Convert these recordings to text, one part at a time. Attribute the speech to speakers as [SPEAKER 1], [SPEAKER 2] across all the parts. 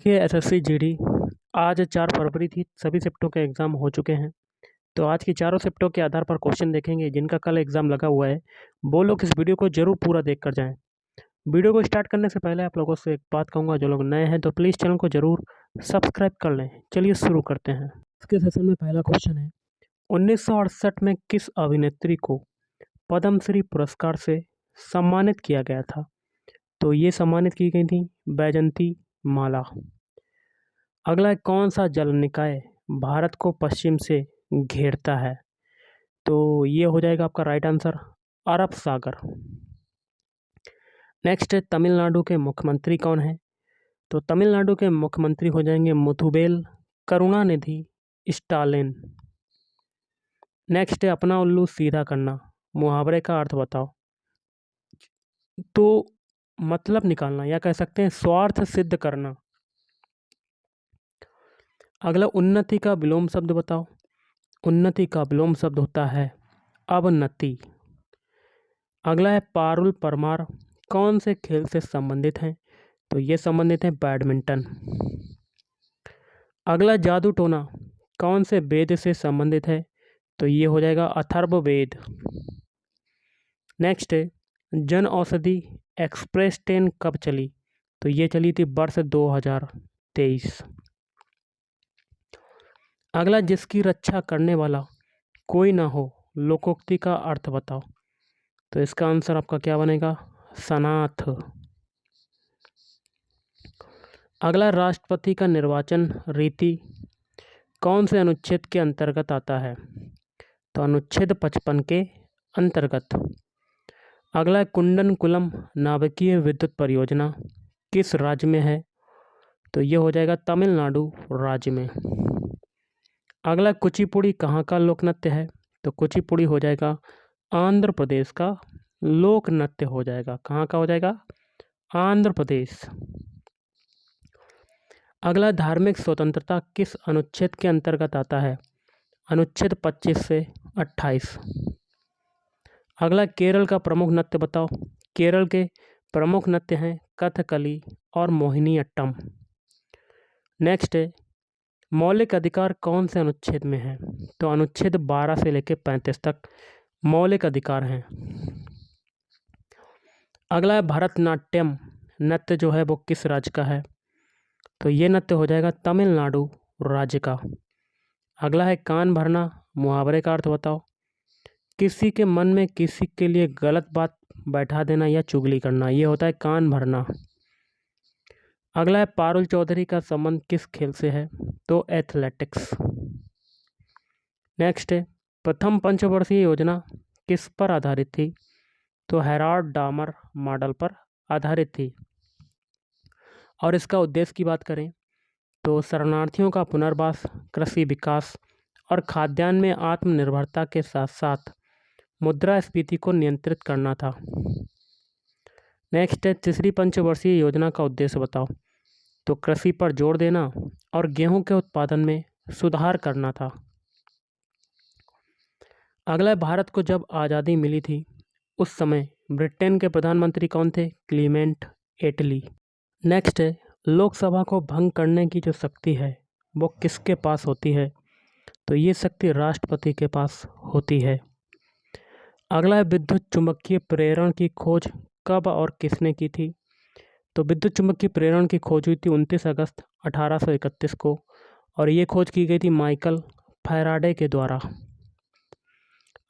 [SPEAKER 1] देखिए SSC GD आज 4 फरवरी थी। सभी शिफ्टों के एग्ज़ाम हो चुके हैं। तो आज की चारों शिफ्टों के आधार पर क्वेश्चन देखेंगे। जिनका कल एग्ज़ाम लगा हुआ है वो लोग इस वीडियो को ज़रूर पूरा देख कर जाएं। वीडियो को स्टार्ट करने से पहले आप लोगों से एक बात कहूँगा, जो लोग नए हैं तो प्लीज़ चैनल को ज़रूर सब्सक्राइब कर लें। चलिए शुरू करते हैं। इसके सेशन में पहला क्वेश्चन है, 1968 में किस अभिनेत्री को पद्मश्री पुरस्कार से सम्मानित किया गया था? तो ये सम्मानित की गई थी बैजंती माला। अगला है, कौन सा जल निकाय भारत को पश्चिम से घेरता है? तो ये हो जाएगा आपका राइट आंसर, अरब सागर। नेक्स्ट है, तमिलनाडु के मुख्यमंत्री कौन है? तो तमिलनाडु के मुख्यमंत्री हो जाएंगे मुथुबेल करुणानिधि स्टालिन। नेक्स्ट है, अपना उल्लू सीधा करना, मुहावरे का अर्थ बताओ। तो मतलब निकालना या कह सकते हैं स्वार्थ सिद्ध करना। अगला, उन्नति का विलोम शब्द बताओ। उन्नति का विलोम शब्द होता है अवनति। अगला है, पारुल परमार कौन से खेल से संबंधित हैं? तो ये संबंधित हैं बैडमिंटन। अगला, जादू टोना कौन से वेद से संबंधित है? तो ये हो जाएगा अथर्ववेद। नेक्स्ट है, जन औषधि एक्सप्रेस ट्रेन कब चली? तो ये चली थी वर्ष 2023। अगला, जिसकी रक्षा करने वाला कोई ना हो, लोकोक्ति का अर्थ बताओ। तो इसका आंसर आपका क्या बनेगा? सनाथ। अगला, राष्ट्रपति का निर्वाचन रीति कौन से अनुच्छेद के अंतर्गत आता है? तो अनुच्छेद 55 के अंतर्गत। अगला, कुंडनकुलम नाभिकीय विद्युत परियोजना किस राज्य में है? तो ये हो जाएगा तमिलनाडु राज्य में। अगला, कुचिपुड़ी कहाँ का लोक नृत्य है? तो कुचिपुड़ी हो जाएगा आंध्र प्रदेश का लोक नृत्य हो जाएगा। कहाँ का हो जाएगा? आंध्र प्रदेश। अगला, धार्मिक स्वतंत्रता किस अनुच्छेद के अंतर्गत आता है? अनुच्छेद 25 से 28। अगला, केरल का प्रमुख नृत्य बताओ। केरल के प्रमुख नृत्य हैं कथकली और मोहिनीअट्टम। नेक्स्ट है, मौलिक अधिकार कौन से अनुच्छेद में है? तो अनुच्छेद 12 से लेकर 35 तक मौलिक अधिकार हैं। अगला है, भरतनाट्यम नृत्य जो है वो किस राज्य का है? तो ये नृत्य हो जाएगा तमिलनाडु राज्य का। अगला है, कान भरना, मुहावरे का अर्थ बताओ। किसी के मन में किसी के लिए गलत बात बैठा देना या चुगली करना, ये होता है कान भरना। अगला है, पारुल चौधरी का संबंध किस खेल से है? तो एथलेटिक्स। नेक्स्ट है, प्रथम पंचवर्षीय योजना किस पर आधारित थी? तो हेराल्ड डामर मॉडल पर आधारित थी। और इसका उद्देश्य की बात करें तो शरणार्थियों का पुनर्वास, कृषि विकास और खाद्यान्न में आत्मनिर्भरता के साथ साथ मुद्रास्फीति को नियंत्रित करना था। नेक्स्ट है, तीसरी पंचवर्षीय योजना का उद्देश्य बताओ। तो कृषि पर जोर देना और गेहूं के उत्पादन में सुधार करना था। अगला, भारत को जब आज़ादी मिली थी उस समय ब्रिटेन के प्रधानमंत्री कौन थे? क्लीमेंट एटली। नेक्स्ट है, लोकसभा को भंग करने की जो शक्ति है वो किसके पास होती है? तो ये शक्ति राष्ट्रपति के पास होती है। अगला है, विद्युत चुम्बकीय प्रेरण की खोज कब और किसने की थी? तो विद्युत चुम्बकीय प्रेरण की खोज हुई थी 29 अगस्त 1831 को, और ये खोज की गई थी माइकल फैराडे के द्वारा।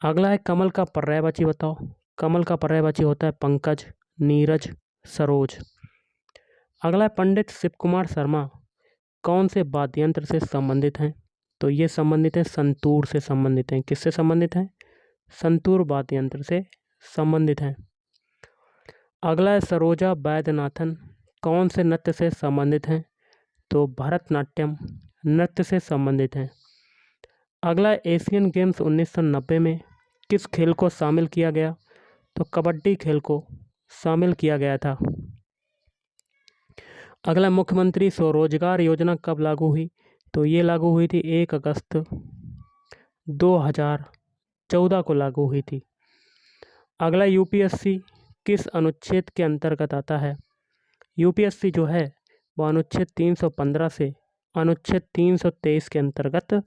[SPEAKER 1] अगला है, कमल का पर्यायवाची बताओ। कमल का पर्यायवाची होता है पंकज, नीरज, सरोज। अगला है, पंडित शिव कुमार शर्मा कौन से वाद्य यंत्र से संबंधित हैं? तो ये संबंधित है संतूर से संबंधित हैं। किससे संबंधित हैं? संतूर वाद्य यंत्र से संबंधित हैं। अगला है, सरोजा वैद्यनाथन कौन से नृत्य से संबंधित हैं? तो भरतनाट्यम नृत्य से संबंधित हैं। अगला, एशियन गेम्स 1990 में किस खेल को शामिल किया गया? तो कबड्डी खेल को शामिल किया गया था। अगला, मुख्यमंत्री स्वरोजगार योजना कब लागू हुई? तो ये लागू हुई थी 1 अगस्त 2014 को लागू हुई थी। अगला, यूपीएससी किस अनुच्छेद के अंतर्गत आता है? यूपीएससी जो है वो अनुच्छेद 315 से अनुच्छेद 323 के अंतर्गत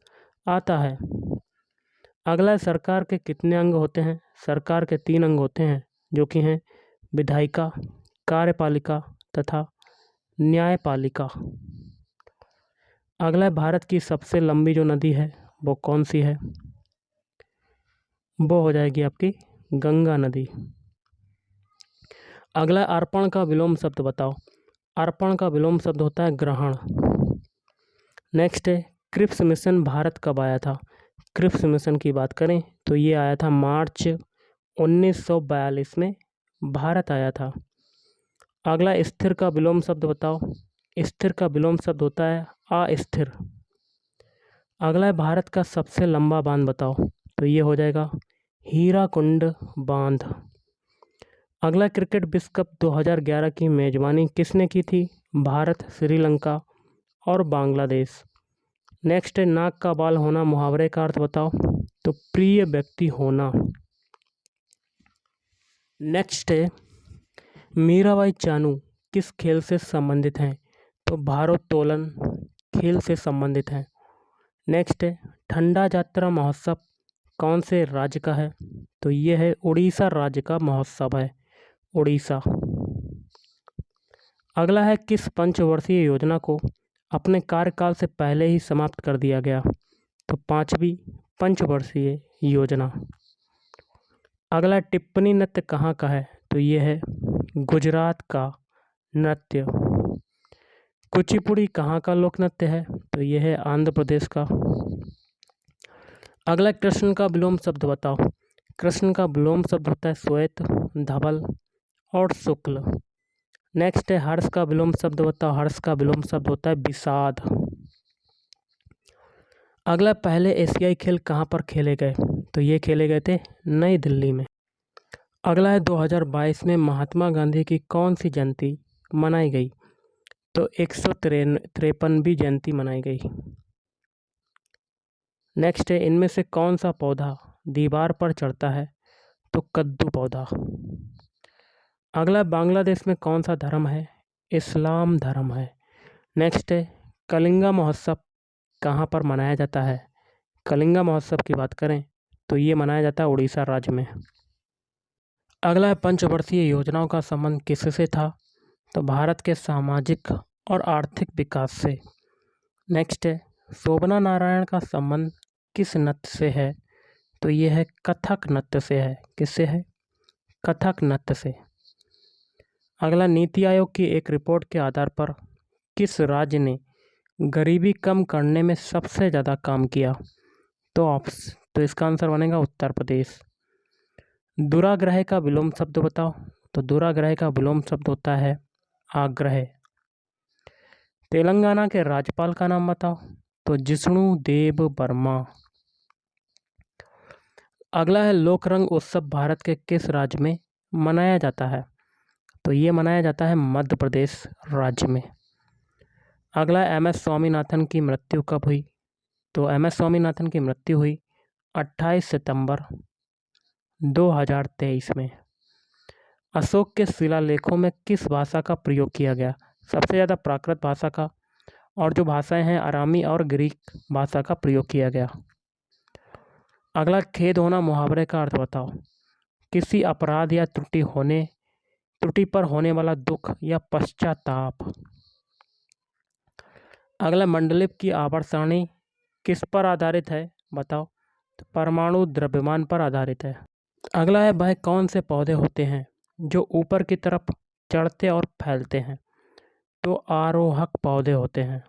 [SPEAKER 1] आता है। अगला, सरकार के कितने अंग होते हैं? सरकार के 3 अंग होते हैं, जो कि हैं विधायिका, कार्यपालिका तथा न्यायपालिका। अगला, भारत की सबसे लंबी जो नदी है वो कौन सी है? वो हो जाएगी आपकी गंगा नदी। अगला, अर्पण का विलोम शब्द बताओ। अर्पण का विलोम शब्द होता है ग्रहण। नेक्स्ट है, क्रिप्स मिशन भारत कब आया था? क्रिप्स मिशन की बात करें तो ये आया था मार्च 1942 में भारत आया था। अगला, स्थिर का विलोम शब्द बताओ। स्थिर का विलोम शब्द होता है अस्थिर। अगला है, भारत का सबसे लंबा बांध बताओ। तो ये हो जाएगा हीराकुंड बांध। अगला, क्रिकेट विश्व कप 2011 की मेजबानी किसने की थी? भारत, श्रीलंका और बांग्लादेश। नेक्स्ट है, नाक का बाल होना मुहावरे का अर्थ बताओ। तो प्रिय व्यक्ति होना। नेक्स्ट है, मीराबाई चानू किस खेल से संबंधित हैं? तो भारोत्तोलन खेल से संबंधित हैं। नेक्स्ट है, ठंडा यात्रा महोत्सव कौन से राज्य का है? तो ये है उड़ीसा राज्य का महोत्सव है, उड़ीसा। अगला है, किस पंचवर्षीय योजना को अपने कार्यकाल से पहले ही समाप्त कर दिया गया? तो 5वीं पंचवर्षीय योजना। अगला, टिप्पणी नृत्य कहाँ का है? तो ये है गुजरात का नृत्य। कुचिपुड़ी कहाँ का लोक नृत्य है? तो ये है आंध्र प्रदेश का। अगला, कृष्ण का विलोम शब्द बताओ। कृष्ण का विलोम शब्द होता है श्वेत, धवल और शुक्ल। नेक्स्ट है, हर्ष का विलोम शब्द बताओ। हर्ष का विलोम शब्द होता है विषाद। अगला, पहले एशियाई खेल कहाँ पर खेले गए? तो ये खेले गए थे नई दिल्ली में। अगला है, 2022 में महात्मा गांधी की कौन सी जयंती मनाई गई? तो 153वीं जयंती मनाई गई। नेक्स्ट है, इनमें से कौन सा पौधा दीवार पर चढ़ता है? तो कद्दू पौधा। अगला, बांग्लादेश में कौन सा धर्म है? इस्लाम धर्म है। नेक्स्ट है, कलिंगा महोत्सव कहाँ पर मनाया जाता है? कलिंगा महोत्सव की बात करें तो ये मनाया जाता है उड़ीसा राज्य में। अगला है, पंचवर्षीय योजनाओं का संबंध किससे था? तो भारत के सामाजिक और आर्थिक विकास से। नेक्स्ट है, शोभना नारायण का संबंध किस नृत्य से है? तो ये है कथक नृत्य से है। किससे है? कथक नृत्य से। अगला, नीति आयोग की एक रिपोर्ट के आधार पर किस राज्य ने गरीबी कम करने में सबसे ज़्यादा काम किया? तो इसका आंसर बनेगा उत्तर प्रदेश। दुराग्रह का विलोम शब्द बताओ। तो दुराग्रह का विलोम शब्द होता है आग्रह। तेलंगाना के राज्यपाल का नाम बताओ। तो जिष्णु देव वर्मा। अगला है, लोकरंग उत्सव भारत के किस राज्य में मनाया जाता है? तो ये मनाया जाता है मध्य प्रदेश राज्य में। अगला, MS स्वामीनाथन की मृत्यु कब हुई? तो MS स्वामीनाथन की मृत्यु हुई 28 सितंबर 2023 में। अशोक के शिलालेखों में किस भाषा का प्रयोग किया गया? सबसे ज़्यादा प्राकृत भाषा का, और जो भाषाएं हैं अरामी और ग्रीक भाषा का प्रयोग किया गया। अगला, खेद होना मुहावरे का अर्थ बताओ। किसी अपराध या त्रुटि पर होने वाला दुख या पश्चाताप। अगला, मंडलिप की आवर्त-सारणी किस पर आधारित है? बताओ। तो परमाणु द्रव्यमान पर आधारित है। अगला है, वह कौन से पौधे होते हैं जो ऊपर की तरफ चढ़ते और फैलते हैं? तो आरोहक पौधे होते हैं।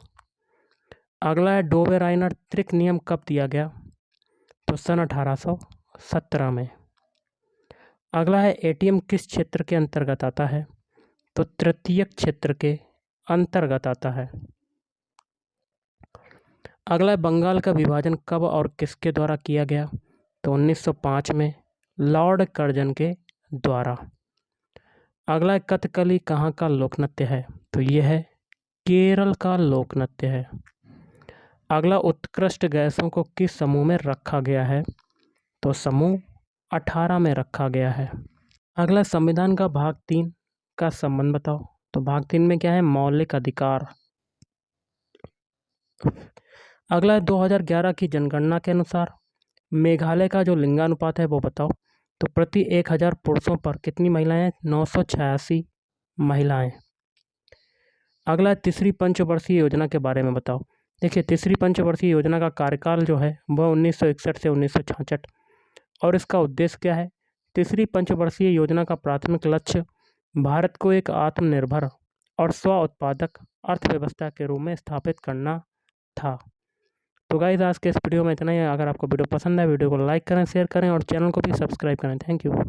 [SPEAKER 1] अगला है, डोबे-राइनर त्रिक नियम कब दिया गया? तो सन 1817 में। अगला है, ATM किस क्षेत्र के अंतर्गत आता है? तो तृतीयक क्षेत्र के अंतर्गत आता है। अगला है, बंगाल का विभाजन कब और किसके द्वारा किया गया? तो 1905 में लॉर्ड कर्जन के द्वारा। अगला है, कथकली कहाँ का लोकनृत्य है? तो ये है केरल का लोकनृत्य है। अगला, उत्कृष्ट गैसों को किस समूह में रखा गया है? तो समूह 18 में रखा गया है। अगला, संविधान का भाग 3 का संबंध बताओ। तो भाग 3 में क्या है, मौलिक अधिकार। अगला है 2011 की जनगणना के अनुसार मेघालय का जो लिंगानुपात है वो बताओ। तो प्रति 1000 पुरुषों पर कितनी महिलाएं हैं, 986 महिलाएं। अगला है तीसरी पंचवर्षीय योजना के बारे में बताओ। देखिए, तीसरी पंचवर्षीय योजना का कार्यकाल जो है वह 1961 से 1966 और इसका उद्देश्य क्या है। तीसरी पंचवर्षीय योजना का प्राथमिक लक्ष्य भारत को एक आत्मनिर्भर और स्व उत्पादक अर्थव्यवस्था के रूप में स्थापित करना था। तो गाइस, आज के इस वीडियो में इतना ही है। अगर आपको वीडियो पसंद है, वीडियो को लाइक करें, शेयर करें और चैनल को भी सब्सक्राइब करें। Thank you.